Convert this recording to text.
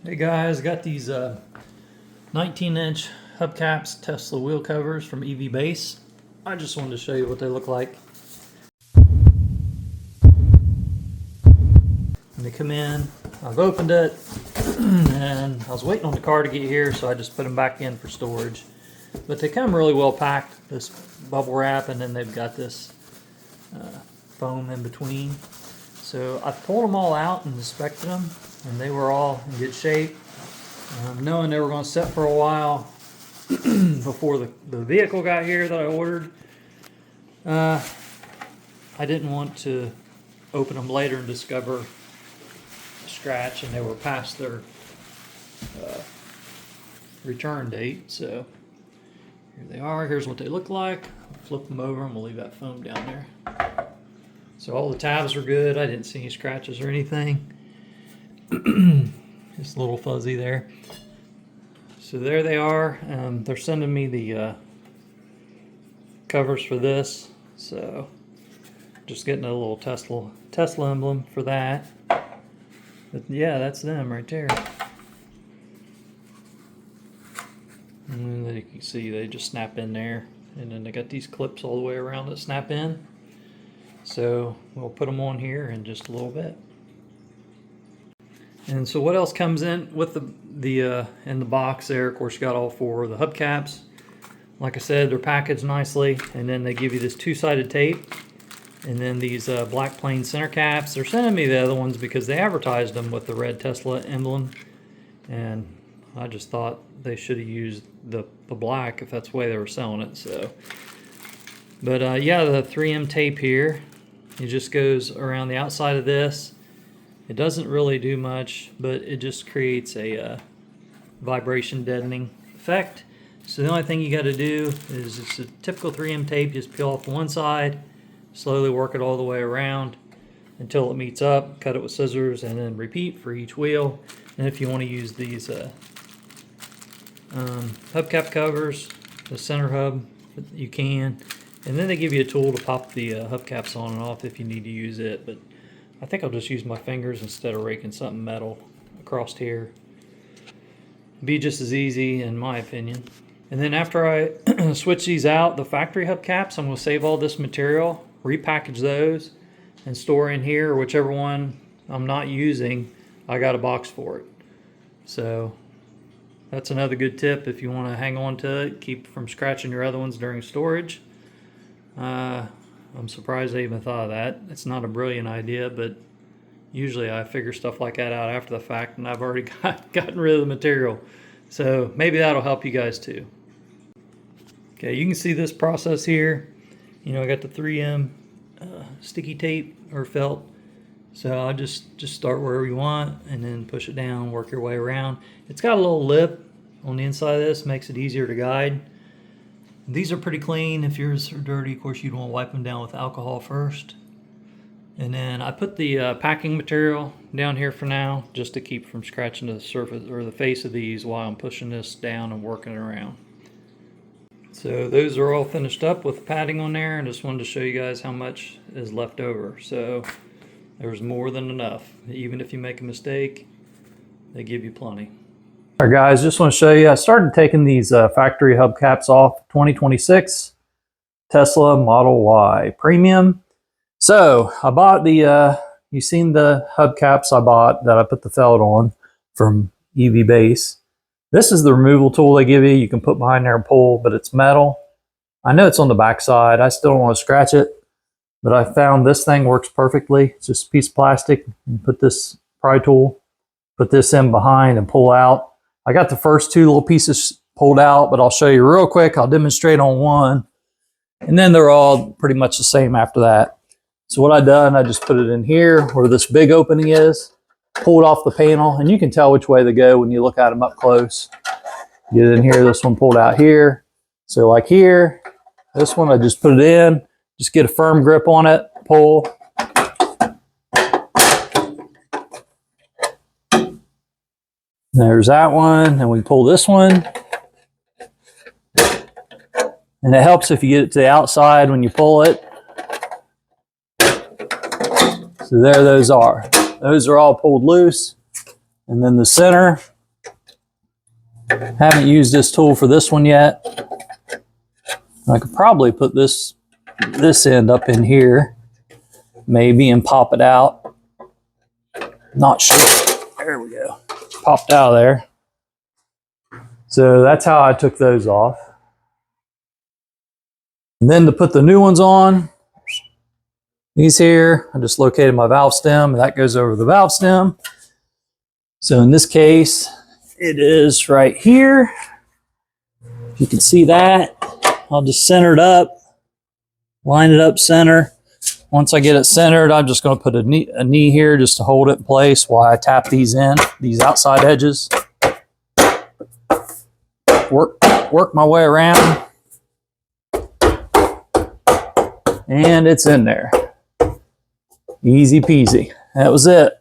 Hey guys, got these 19-inch hubcaps Tesla wheel covers from EVBASE. I just wanted to show you what they look like. And they come in, I've opened it, and I was waiting on the car to get here, so I just put them back in for storage. But they come really well packed, this bubble wrap, and then they've got this foam in between. So I pulled them all out and inspected them, and they were all in good shape. Knowing they were going to sit for a while before the vehicle got here that I ordered, I didn't want to open them later and discover a scratch, and they were past their return date. So here they are. Here's what they look like. I'll flip them over and we'll leave that foam down there. So all the tabs are good. I didn't see any scratches or anything. Just a little fuzzy there. So there they are. They're sending me the covers for this. So just getting a little Tesla emblem for that. But yeah, that's them right there. And then you can see they just snap in there. And then they got these clips all the way around that snap in. So we'll put them on here in just a little bit. And so what else comes in with the in the box there? Of course, you got all four of the hubcaps. Like I said, they're packaged nicely, and then they give you this two-sided tape, and then these black plain center caps. They're sending me the other ones because they advertised them with the red Tesla emblem, and I just thought they should have used the black if that's the way they were selling it. So, but yeah, the 3M tape here, it just goes around the outside of this. It doesn't really do much, but it just creates a vibration deadening effect. So the only thing you got to do is, it's a typical 3M tape, just peel off one side, slowly work it all the way around until it meets up, cut it with scissors, and then repeat for each wheel. And if you want to use these hubcap covers, the center hub, you can. And then they give you a tool to pop the hubcaps on and off if you need to use it. But I think I'll just use my fingers instead of raking something metal across here. Be just as easy in my opinion. And then after I switch these out, the factory hubcaps, I'm going to save all this material, repackage those, and store in here, or whichever one I'm not using, I got a box for it. So that's another good tip if you want to hang on to it, keep from scratching your other ones during storage. I'm surprised I even thought of that. It's not a brilliant idea, but usually I figure stuff like that out after the fact, and I've already gotten rid of the material. So maybe that'll help you guys too. Okay, you can see this process here. You know, I got the 3M sticky tape or felt. So I'll just start wherever you want and then push it down, work your way around. It's got a little lip on the inside of this, makes it easier to guide. These are pretty clean. If yours are dirty, of course, you'd want to wipe them down with alcohol first. And then I put the packing material down here for now, just to keep from scratching the surface or the face of these while I'm pushing this down and working it around. So those are all finished up with the padding on there, and just wanted to show you guys how much is left over. So there's more than enough. Even if you make a mistake, they give you plenty. All right, guys, just want to show you, I started taking these factory hubcaps off 2026 Tesla Model Y Premium. So I bought the, you've seen the hubcaps I bought that I put the felt on from EVBASE. This is the removal tool they give you. You can put behind there and pull, but it's metal. I know it's on the back side. I still don't want to scratch it, but I found this thing works perfectly. It's just a piece of plastic. You put this pry tool, put this in behind and pull out. I got the first two little pieces pulled out, but I'll show you real quick. I'll demonstrate on one, and then they're all pretty much the same after that. So what I done, I just put it in here where this big opening is, pulled off the panel, and you can tell which way they go when you look at them up close. Get it in here, this one pulled out here. So like here, this one I just put it in, just get a firm grip on it, pull. There's that one, and we pull this one. And it helps if you get it to the outside when you pull it. So there those are. Those are all pulled loose. And then the center, haven't used this tool for this one yet. I could probably put this end up in here, maybe, and pop it out. Not sure. There we go. Popped out of there. So that's how I took those off. And then to put the new ones on, these here, I just located my valve stem, and that goes over the valve stem. So in this case, it is right here. If you can see that, I'll just center it up, line it up center. Once I get it centered, I'm just going to put a knee here just to hold it in place while I tap these in, these outside edges. Work my way around. And it's in there. Easy peasy. That was it.